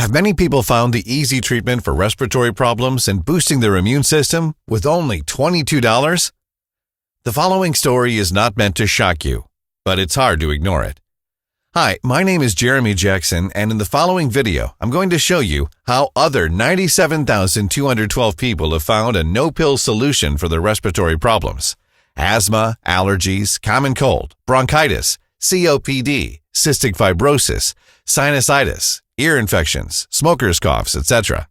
Have many people found the easy treatment for respiratory problems and boosting their immune system with only $22? The following story is not meant to shock you, but it's hard to ignore it. Hi, my name is Jeremy Jackson, and in the following video, I'm going to show you how other 97,212 people have found a no-pill solution for their respiratory problems: asthma, allergies, common cold, bronchitis, COPD, cystic fibrosis, sinusitis, ear infections, smoker's coughs, etc.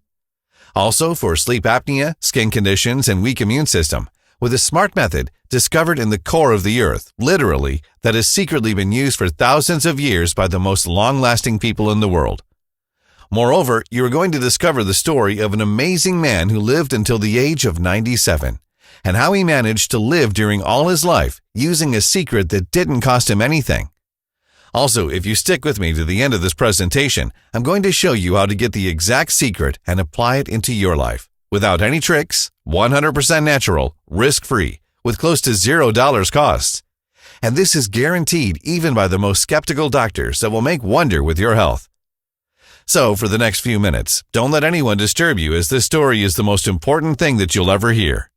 Also for sleep apnea, skin conditions, and weak immune system, with a smart method discovered in the core of the earth, literally, that has secretly been used for thousands of years by the most long-lasting people in the world. Moreover, you are going to discover the story of an amazing man who lived until the age of 97, and how he managed to live during all his life using a secret that didn't cost him anything. Also, if you stick with me to the end of this presentation, I'm going to show you how to get the exact secret and apply it into your life, without any tricks, 100% natural, risk-free, with close to $0 costs. And this is guaranteed even by the most skeptical doctors that will make wonder with your health. So, for the next few minutes, don't let anyone disturb you, as this story is the most important thing that you'll ever hear.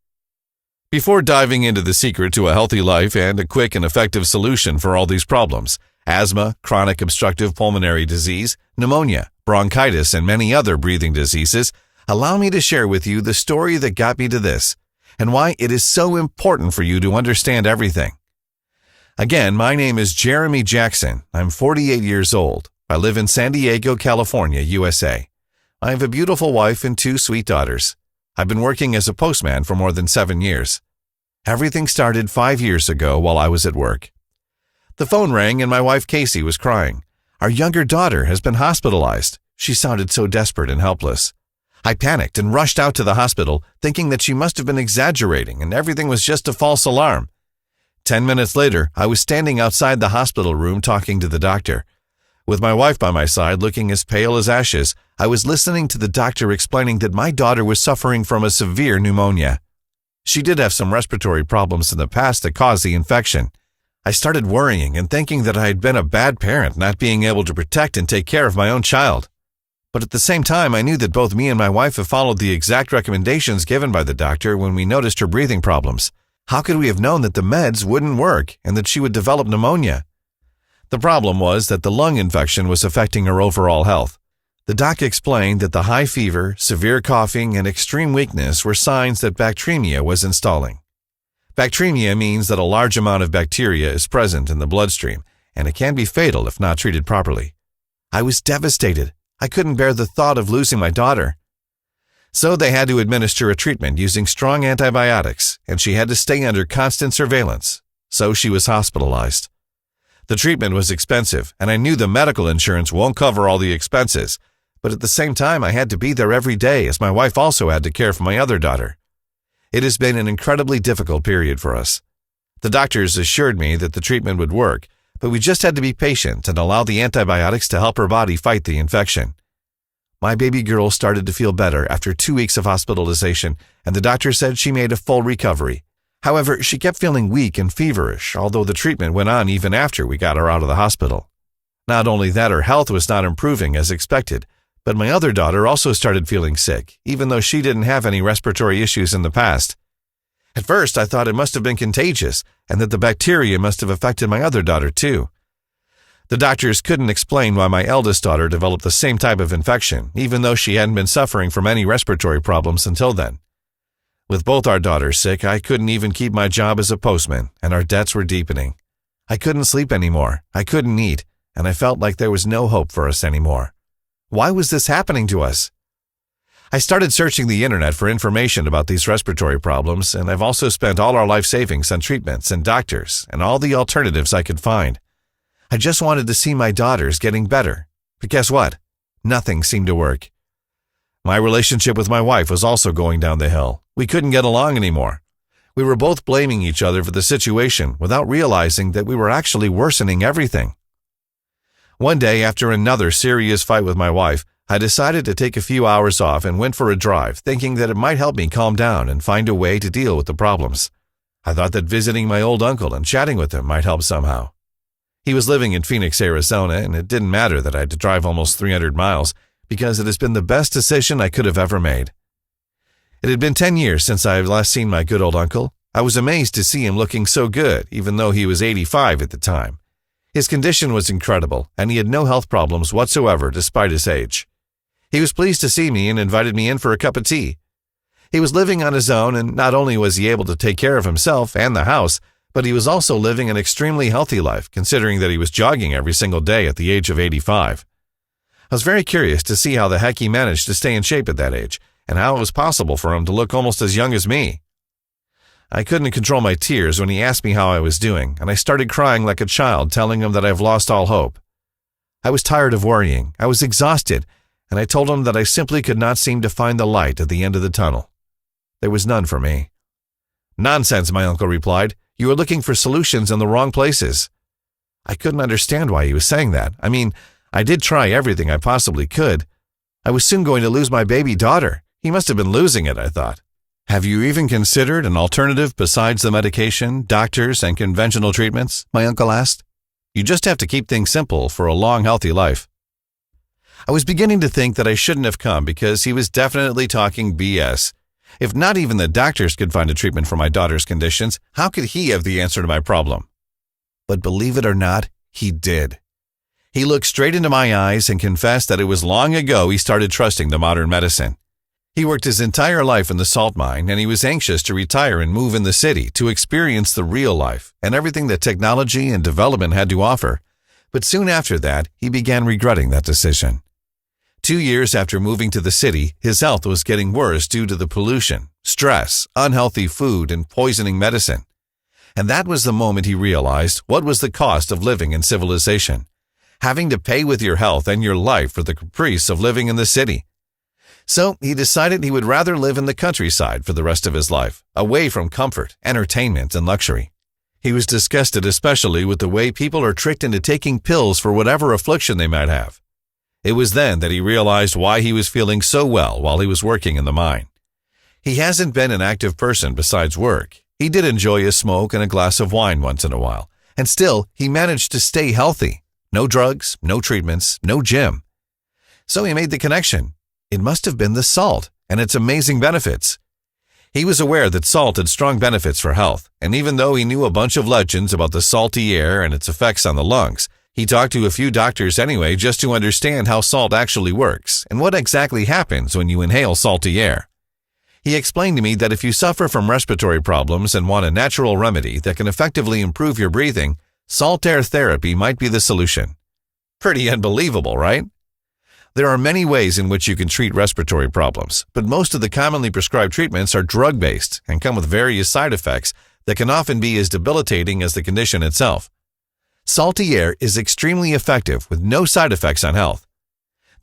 Before diving into the secret to a healthy life and a quick and effective solution for all these problems, asthma, chronic obstructive pulmonary disease, pneumonia, bronchitis, and many other breathing diseases, allow me to share with you the story that got me to this, and why it is so important for you to understand everything. Again, my name is Jeremy Jackson. I'm 48 years old. I live in San Diego, California, USA. I have a beautiful wife and 2 sweet daughters. I've been working as a postman for more than 7 years. Everything started 5 years ago while I was at work. The phone rang and my wife Casey was crying. Our younger daughter has been hospitalized. She sounded so desperate and helpless. I panicked and rushed out to the hospital, thinking that she must have been exaggerating and everything was just a false alarm. 10 minutes later, I was standing outside the hospital room talking to the doctor. With my wife by my side, looking as pale as ashes, I was listening to the doctor explaining that my daughter was suffering from a severe pneumonia. She did have some respiratory problems in the past that caused the infection. I started worrying and thinking that I had been a bad parent, not being able to protect and take care of my own child. But at the same time, I knew that both me and my wife have followed the exact recommendations given by the doctor when we noticed her breathing problems. How could we have known that the meds wouldn't work and that she would develop pneumonia? The problem was that the lung infection was affecting her overall health. The doc explained that the high fever, severe coughing, and extreme weakness were signs that bacteremia was installing. Bacteremia means that a large amount of bacteria is present in the bloodstream, and it can be fatal if not treated properly. I was devastated. I couldn't bear the thought of losing my daughter. So they had to administer a treatment using strong antibiotics, and she had to stay under constant surveillance. So she was hospitalized. The treatment was expensive, and I knew the medical insurance won't cover all the expenses, but at the same time I had to be there every day as my wife also had to care for my other daughter. It has been an incredibly difficult period for us. The doctors assured me that the treatment would work, but we just had to be patient and allow the antibiotics to help her body fight the infection. My baby girl started to feel better after 2 weeks of hospitalization, and the doctor said she made a full recovery. However, she kept feeling weak and feverish, although the treatment went on even after we got her out of the hospital. Not only that, her health was not improving as expected, but my other daughter also started feeling sick, even though she didn't have any respiratory issues in the past. At first, I thought it must have been contagious, and that the bacteria must have affected my other daughter too. The doctors couldn't explain why my eldest daughter developed the same type of infection, even though she hadn't been suffering from any respiratory problems until then. With both our daughters sick, I couldn't even keep my job as a postman, and our debts were deepening. I couldn't sleep anymore, I couldn't eat, and I felt like there was no hope for us anymore. Why was this happening to us? I started searching the internet for information about these respiratory problems, and I've also spent all our life savings on treatments and doctors and all the alternatives I could find. I just wanted to see my daughters getting better. But guess what? Nothing seemed to work. My relationship with my wife was also going down the hill. We couldn't get along anymore. We were both blaming each other for the situation without realizing that we were actually worsening everything. One day, after another serious fight with my wife, I decided to take a few hours off and went for a drive, thinking that it might help me calm down and find a way to deal with the problems. I thought that visiting my old uncle and chatting with him might help somehow. He was living in Phoenix, Arizona, and it didn't matter that I had to drive almost 300 miles, because it has been the best decision I could have ever made. It had been 10 years since I had last seen my good old uncle. I was amazed to see him looking so good, even though he was 85 at the time. His condition was incredible, and he had no health problems whatsoever despite his age. He was pleased to see me and invited me in for a cup of tea. He was living on his own, and not only was he able to take care of himself and the house, but he was also living an extremely healthy life, considering that he was jogging every single day at the age of 85. I was very curious to see how the heck he managed to stay in shape at that age, and how it was possible for him to look almost as young as me. I couldn't control my tears when he asked me how I was doing, and I started crying like a child, telling him that I've lost all hope. I was tired of worrying, I was exhausted, and I told him that I simply could not seem to find the light at the end of the tunnel. There was none for me. "Nonsense," my uncle replied. "You are looking for solutions in the wrong places." I couldn't understand why he was saying that. I mean, I did try everything I possibly could. I was soon going to lose my baby daughter. He must have been losing it, I thought. "Have you even considered an alternative besides the medication, doctors, and conventional treatments?" my uncle asked. "You just have to keep things simple for a long, healthy life." I was beginning to think that I shouldn't have come because he was definitely talking BS. If not even the doctors could find a treatment for my daughter's conditions, how could he have the answer to my problem? But believe it or not, he did. He looked straight into my eyes and confessed that it was long ago he started trusting the modern medicine. He worked his entire life in the salt mine, and he was anxious to retire and move in the city to experience the real life and everything that technology and development had to offer. But soon after that, he began regretting that decision. 2 years after moving to the city, his health was getting worse due to the pollution, stress, unhealthy food, and poisoning medicine. And that was the moment he realized what was the cost of living in civilization, having to pay with your health and your life for the caprice of living in the city. So he decided he would rather live in the countryside for the rest of his life, away from comfort, entertainment, and luxury. He was disgusted especially with the way people are tricked into taking pills for whatever affliction they might have. It was then that he realized why he was feeling so well while he was working in the mine. He hasn't been an active person besides work. He did enjoy a smoke and a glass of wine once in a while, and still he managed to stay healthy. No drugs, no treatments, no gym. So he made the connection. It must have been the salt and its amazing benefits. He was aware that salt had strong benefits for health, and even though he knew a bunch of legends about the salty air and its effects on the lungs, he talked to a few doctors anyway just to understand how salt actually works and what exactly happens when you inhale salty air. He explained to me that if you suffer from respiratory problems and want a natural remedy that can effectively improve your breathing, salt air therapy might be the solution. Pretty unbelievable, right? There are many ways in which you can treat respiratory problems, but most of the commonly prescribed treatments are drug-based and come with various side effects that can often be as debilitating as the condition itself. Salty air is extremely effective with no side effects on health.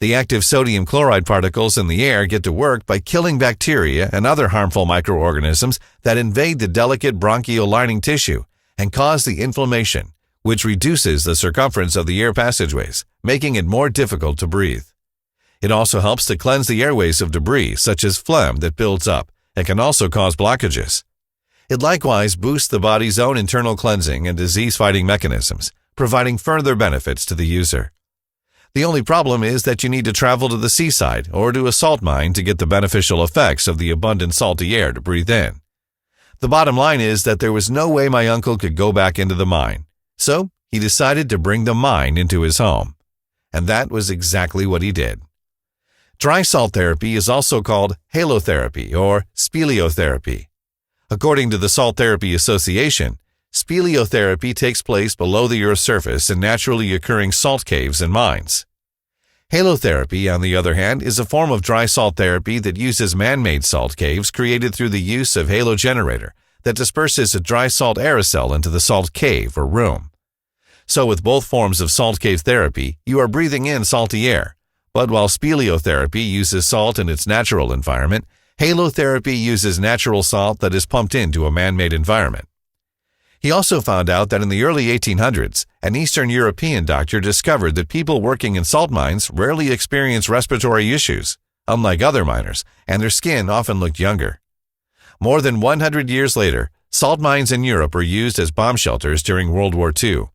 The active sodium chloride particles in the air get to work by killing bacteria and other harmful microorganisms that invade the delicate bronchial lining tissue and cause the inflammation, which reduces the circumference of the air passageways, making it more difficult to breathe. It also helps to cleanse the airways of debris such as phlegm that builds up and can also cause blockages. It likewise boosts the body's own internal cleansing and disease-fighting mechanisms, providing further benefits to the user. The only problem is that you need to travel to the seaside or to a salt mine to get the beneficial effects of the abundant salty air to breathe in. The bottom line is that there was no way my uncle could go back into the mine, so he decided to bring the mine into his home. And that was exactly what he did. Dry salt therapy is also called halotherapy or speleotherapy. According to the Salt Therapy Association, speleotherapy takes place below the Earth's surface in naturally occurring salt caves and mines. Halotherapy, on the other hand, is a form of dry salt therapy that uses man-made salt caves created through the use of halogenerator that disperses a dry salt aerosol into the salt cave or room. So with both forms of salt cave therapy, you are breathing in salty air. But while speleotherapy uses salt in its natural environment, halotherapy uses natural salt that is pumped into a man-made environment. He also found out that in the early 1800s, an Eastern European doctor discovered that people working in salt mines rarely experience respiratory issues, unlike other miners, and their skin often looked younger. More than 100 years later, salt mines in Europe were used as bomb shelters during World War II.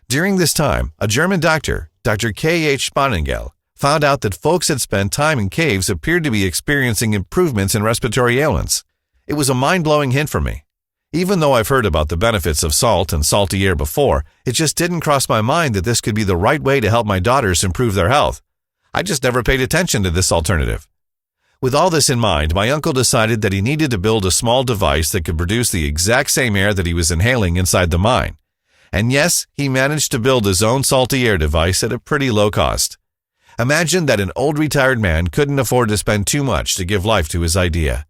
During this time, a German doctor, Dr. K.H. Spanengel, found out that folks that spent time in caves appeared to be experiencing improvements in respiratory ailments. It was a mind-blowing hint for me. Even though I've heard about the benefits of salt and salty air before, it just didn't cross my mind that this could be the right way to help my daughters improve their health. I just never paid attention to this alternative. With all this in mind, my uncle decided that he needed to build a small device that could produce the exact same air that he was inhaling inside the mine. And yes, he managed to build his own salty air device at a pretty low cost. Imagine that an old retired man couldn't afford to spend too much to give life to his idea.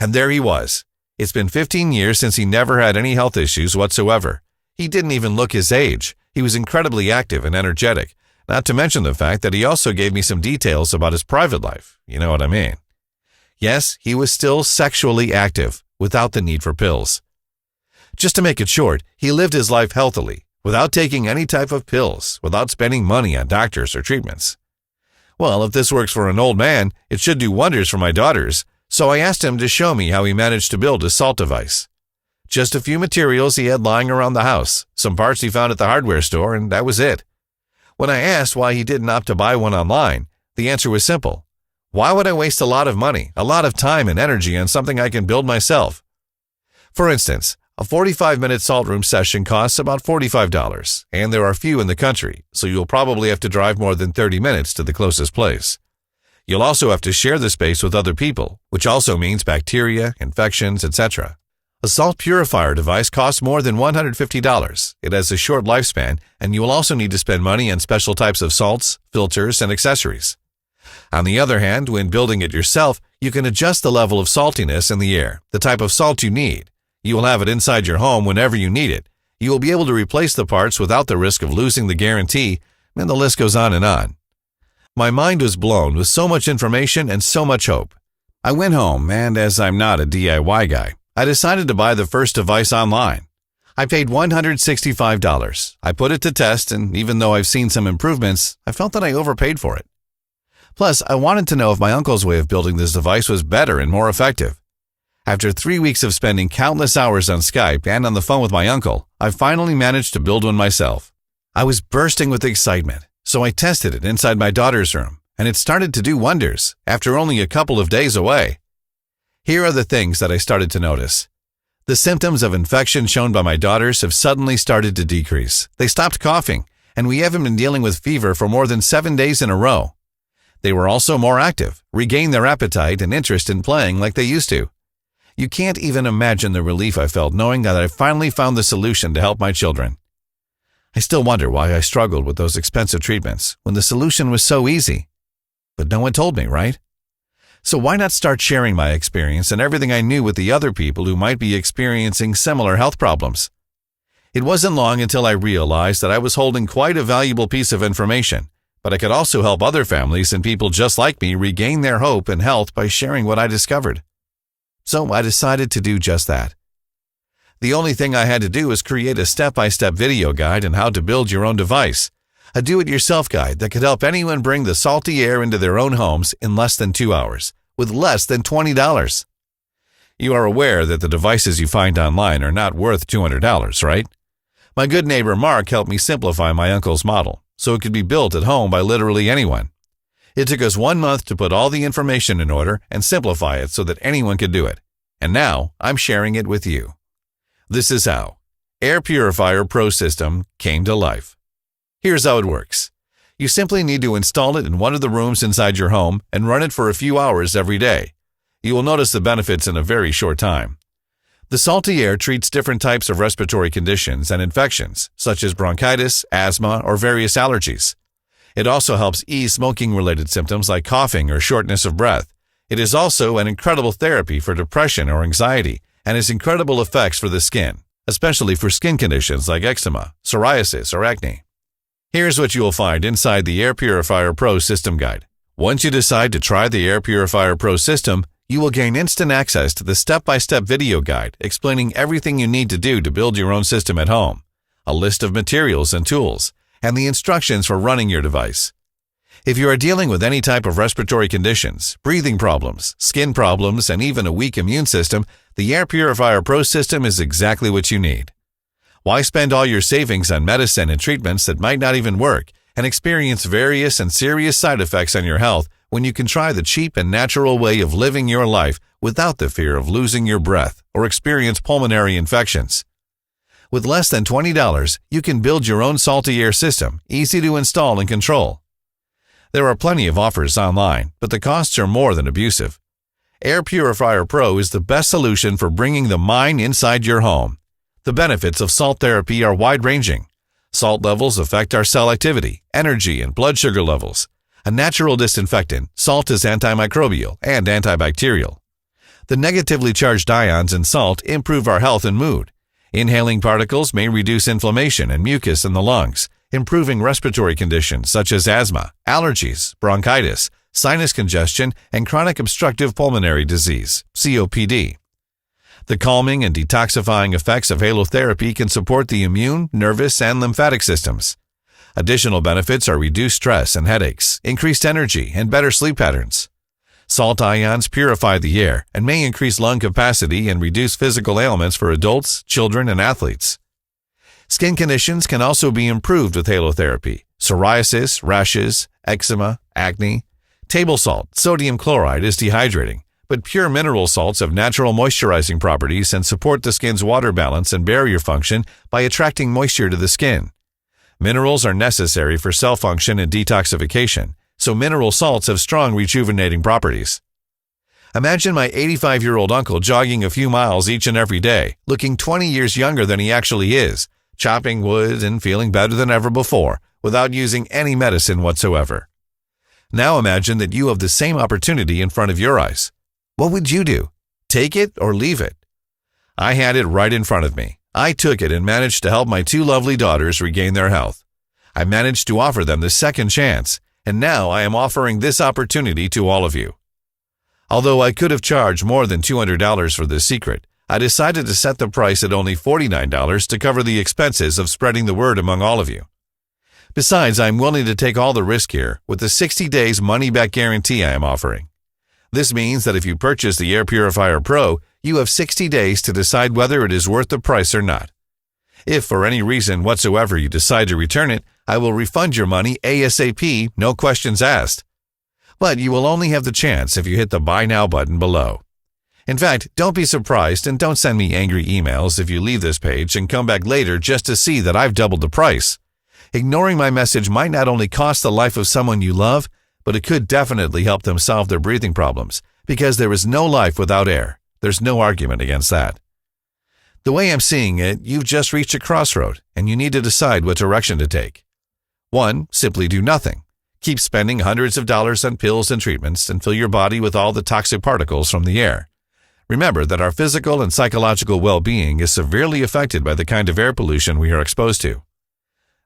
And there he was. It's been 15 years since he never had any health issues whatsoever. He didn't even look his age. He was incredibly active and energetic, not to mention the fact that he also gave me some details about his private life. You know what I mean? Yes, he was still sexually active, without the need for pills. Just to make it short, he lived his life healthily, without taking any type of pills, without spending money on doctors or treatments. Well, if this works for an old man, it should do wonders for my daughters, so I asked him to show me how he managed to build his salt device. Just a few materials he had lying around the house, some parts he found at the hardware store, and that was it. When I asked why he didn't opt to buy one online, the answer was simple. Why would I waste a lot of money, a lot of time and energy on something I can build myself? For instance, a 45-minute salt room session costs about $45, and there are few in the country, so you'll probably have to drive more than 30 minutes to the closest place. You'll also have to share the space with other people, which also means bacteria, infections, etc. A salt purifier device costs more than $150. It has a short lifespan, and you will also need to spend money on special types of salts, filters, and accessories. On the other hand, when building it yourself, you can adjust the level of saltiness in the air, the type of salt you need. You will have it inside your home whenever you need it. You will be able to replace the parts without the risk of losing the guarantee, and the list goes on and on. My mind was blown with so much information and so much hope. I went home, and as I'm not a DIY guy, I decided to buy the first device online. I paid $165. I put it to test, and even though I've seen some improvements, I felt that I overpaid for it. Plus, I wanted to know if my uncle's way of building this device was better and more effective. After 3 weeks of spending countless hours on Skype and on the phone with my uncle, I finally managed to build one myself. I was bursting with excitement, so I tested it inside my daughter's room, and it started to do wonders after only a couple of days away. Here are the things that I started to notice. The symptoms of infection shown by my daughters have suddenly started to decrease. They stopped coughing, and we haven't been dealing with fever for more than 7 days in a row. They were also more active, regained their appetite and interest in playing like they used to. You can't even imagine the relief I felt knowing that I finally found the solution to help my children. I still wonder why I struggled with those expensive treatments when the solution was so easy. But no one told me, right? So why not start sharing my experience and everything I knew with the other people who might be experiencing similar health problems? It wasn't long until I realized that I was holding quite a valuable piece of information, but I could also help other families and people just like me regain their hope and health by sharing what I discovered. So I decided to do just that. The only thing I had to do was create a step-by-step video guide on how to build your own device, a do-it-yourself guide that could help anyone bring the salty air into their own homes in less than 2 hours, with less than $20. You are aware that the devices you find online are not worth $200, right? My good neighbor Mark helped me simplify my uncle's model, so it could be built at home by literally anyone. It took us 1 month to put all the information in order and simplify it so that anyone could do it. And now I'm sharing it with you. This is how Air Purifier Pro System came to life. Here's how it works. You simply need to install it in one of the rooms inside your home and run it for a few hours every day. You will notice the benefits in a very short time. The salty air treats different types of respiratory conditions and infections, such as bronchitis, asthma, or various allergies. It also helps ease smoking-related symptoms like coughing or shortness of breath. It is also an incredible therapy for depression or anxiety and has incredible effects for the skin, especially for skin conditions like eczema, psoriasis, or acne. Here's what you will find inside the Air Purifier Pro System Guide. Once you decide to try the Air Purifier Pro System, you will gain instant access to the step-by-step video guide explaining everything you need to do to build your own system at home, a list of materials and tools, and the instructions for running your device. If you are dealing with any type of respiratory conditions, breathing problems, skin problems, and even a weak immune system, the Air Purifier Pro System is exactly what you need. Why spend all your savings on medicine and treatments that might not even work and experience various and serious side effects on your health when you can try the cheap and natural way of living your life without the fear of losing your breath or experience pulmonary infections. With less than $20, you can build your own salty air system, easy to install and control. There are plenty of offers online, but the costs are more than abusive. Air Purifier Pro is the best solution for bringing the mind inside your home. The benefits of salt therapy are wide-ranging. Salt levels affect our cell activity, energy, and blood sugar levels. A natural disinfectant, salt is antimicrobial and antibacterial. The negatively charged ions in salt improve our health and mood. Inhaling particles may reduce inflammation and mucus in the lungs, improving respiratory conditions such as asthma, allergies, bronchitis, sinus congestion, and chronic obstructive pulmonary disease, COPD. The calming and detoxifying effects of halotherapy can support the immune, nervous, and lymphatic systems. Additional benefits are reduced stress and headaches, increased energy, and better sleep patterns. Salt ions purify the air and may increase lung capacity and reduce physical ailments for adults, children, and athletes. Skin conditions can also be improved with halotherapy. Psoriasis, rashes, eczema, acne. Table salt, sodium chloride, is dehydrating, but pure mineral salts have natural moisturizing properties and support the skin's water balance and barrier function by attracting moisture to the skin. Minerals are necessary for cell function and detoxification, so mineral salts have strong rejuvenating properties. Imagine my 85-year-old uncle jogging a few miles each and every day, looking 20 years younger than he actually is, chopping wood and feeling better than ever before, without using any medicine whatsoever. Now imagine that you have the same opportunity in front of your eyes. What would you do? Take it or leave it? I had it right in front of me. I took it and managed to help my two lovely daughters regain their health. I managed to offer them the second chance, and now I am offering this opportunity to all of you. Although I could have charged more than $200 for this secret, I decided to set the price at only $49 to cover the expenses of spreading the word among all of you. Besides, I'm willing to take all the risk here with the 60 days money-back guarantee I am offering. This means that if you purchase the Air Purifier Pro, you have 60 days to decide whether it is worth the price or not. If for any reason whatsoever you decide to return it, I will refund your money ASAP, no questions asked. But you will only have the chance if you hit the Buy Now button below. In fact, don't be surprised and don't send me angry emails if you leave this page and come back later just to see that I've doubled the price. Ignoring my message might not only cost the life of someone you love, but it could definitely help them solve their breathing problems, because there is no life without air. There's no argument against that. The way I'm seeing it, you've just reached a crossroad, and you need to decide what direction to take. 1. Simply do nothing. Keep spending hundreds of dollars on pills and treatments and fill your body with all the toxic particles from the air. Remember that our physical and psychological well-being is severely affected by the kind of air pollution we are exposed to.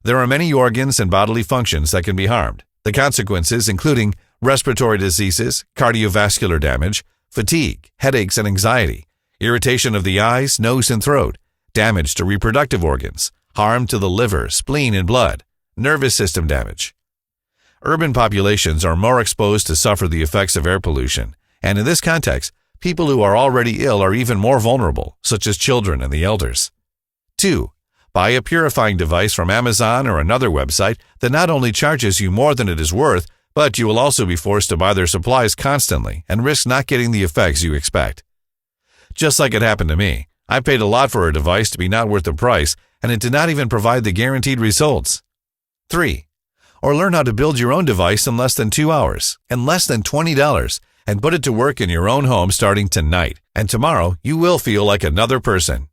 There are many organs and bodily functions that can be harmed. The consequences including respiratory diseases, cardiovascular damage, fatigue, headaches and anxiety, irritation of the eyes, nose and throat, damage to reproductive organs, harm to the liver, spleen and blood, nervous system damage. Urban populations are more exposed to suffer the effects of air pollution, and in this context, people who are already ill are even more vulnerable, such as children and the elders. 2. Buy a purifying device from Amazon or another website that not only charges you more than it is worth, but you will also be forced to buy their supplies constantly and risk not getting the effects you expect. Just like it happened to me, I paid a lot for a device to be not worth the price, and it did not even provide the guaranteed results. 3. Or learn how to build your own device in less than 2 hours and less than $20 and put it to work in your own home starting tonight, and tomorrow you will feel like another person.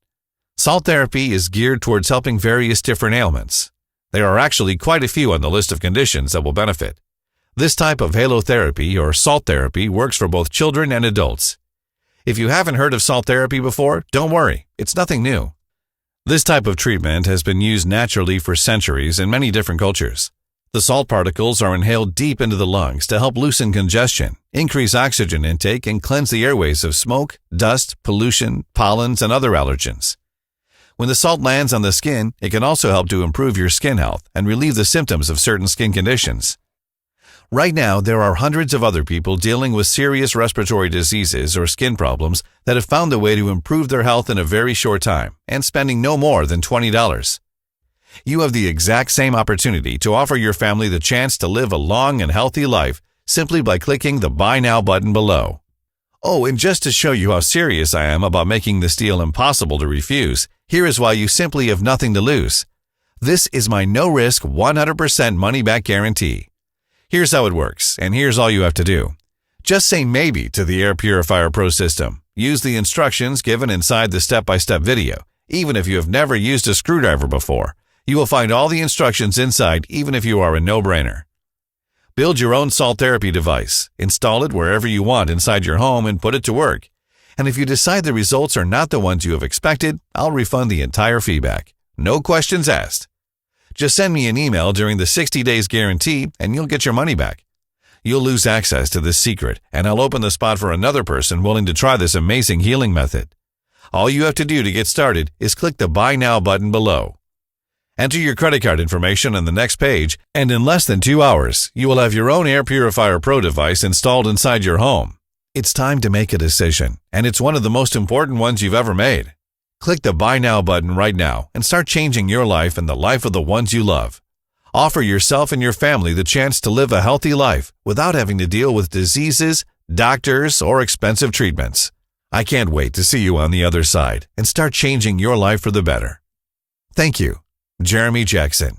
Salt therapy is geared towards helping various different ailments. There are actually quite a few on the list of conditions that will benefit. This type of halotherapy or salt therapy works for both children and adults. If you haven't heard of salt therapy before, don't worry, it's nothing new. This type of treatment has been used naturally for centuries in many different cultures. The salt particles are inhaled deep into the lungs to help loosen congestion, increase oxygen intake, and cleanse the airways of smoke, dust, pollution, pollens, and other allergens. When the salt lands on the skin, it can also help to improve your skin health and relieve the symptoms of certain skin conditions. Right now, there are hundreds of other people dealing with serious respiratory diseases or skin problems that have found a way to improve their health in a very short time and spending no more than $20. You have the exact same opportunity to offer your family the chance to live a long and healthy life simply by clicking the Buy Now button below. Oh, and just to show you how serious I am about making this deal impossible to refuse, here is why you simply have nothing to lose. This is my no-risk 100% money-back guarantee. Here's how it works, and here's all you have to do. Just say maybe to the Air Purifier Pro system. Use the instructions given inside the step-by-step video, even if you have never used a screwdriver before. You will find all the instructions inside even if you are a no-brainer. Build your own salt therapy device, install it wherever you want inside your home and put it to work. And if you decide the results are not the ones you have expected, I'll refund the entire feedback. No questions asked. Just send me an email during the 60 days guarantee and you'll get your money back. You'll lose access to this secret and I'll open the spot for another person willing to try this amazing healing method. All you have to do to get started is click the Buy Now button below. Enter your credit card information on the next page, and in less than 2 hours, you will have your own Air Purifier Pro device installed inside your home. It's time to make a decision, and it's one of the most important ones you've ever made. Click the Buy Now button right now and start changing your life and the life of the ones you love. Offer yourself and your family the chance to live a healthy life without having to deal with diseases, doctors, or expensive treatments. I can't wait to see you on the other side and start changing your life for the better. Thank you. Jeremy Jackson.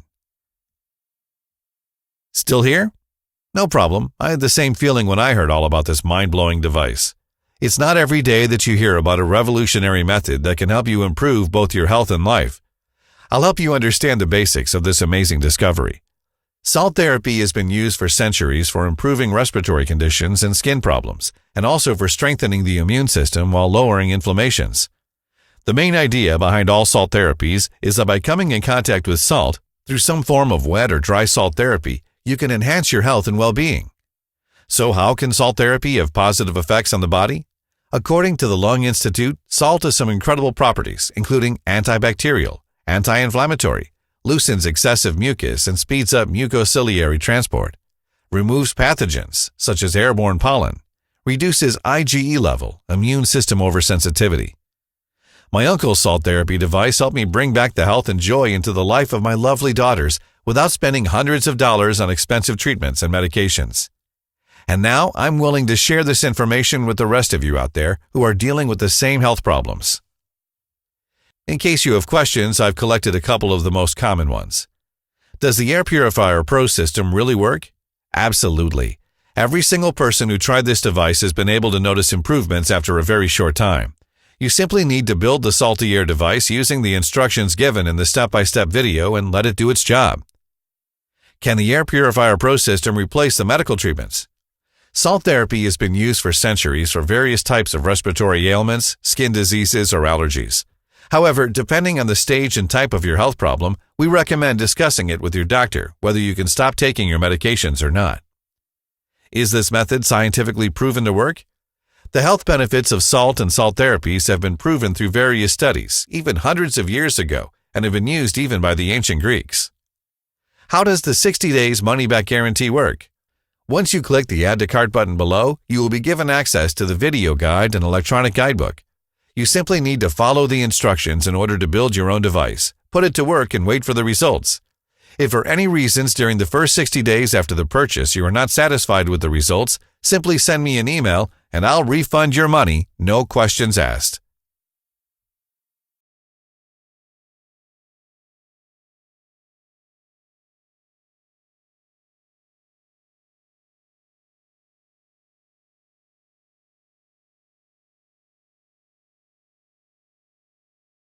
Still here? No problem. I had the same feeling when I heard all about this mind-blowing device. It's not every day that you hear about a revolutionary method that can help you improve both your health and life. I'll help you understand the basics of this amazing discovery. Salt therapy has been used for centuries for improving respiratory conditions and skin problems, and also for strengthening the immune system while lowering inflammations. The main idea behind all salt therapies is that by coming in contact with salt, through some form of wet or dry salt therapy, you can enhance your health and well-being. So how can salt therapy have positive effects on the body? According to the Lung Institute, salt has some incredible properties, including antibacterial, anti-inflammatory, loosens excessive mucus and speeds up mucociliary transport, removes pathogens such as airborne pollen, reduces IgE level, immune system oversensitivity. My uncle's salt therapy device helped me bring back the health and joy into the life of my lovely daughters without spending hundreds of dollars on expensive treatments and medications. And now I'm willing to share this information with the rest of you out there who are dealing with the same health problems. In case you have questions, I've collected a couple of the most common ones. Does the Air Purifier Pro system really work? Absolutely. Every single person who tried this device has been able to notice improvements after a very short time. You simply need to build the Salty Air device using the instructions given in the step-by-step video and let it do its job. Can the Air Purifier Pro system replace the medical treatments? Salt therapy has been used for centuries for various types of respiratory ailments, skin diseases, or allergies. However, depending on the stage and type of your health problem, we recommend discussing it with your doctor whether you can stop taking your medications or not. Is this method scientifically proven to work? The health benefits of salt and salt therapies have been proven through various studies, even hundreds of years ago, and have been used even by the ancient Greeks. How does the 60 days money-back guarantee work? Once you click the Add to Cart button below, you will be given access to the video guide and electronic guidebook. You simply need to follow the instructions in order to build your own device, put it to work, and wait for the results. If for any reasons during the first 60 days after the purchase you are not satisfied with the results, simply send me an email and I'll refund your money, no questions asked.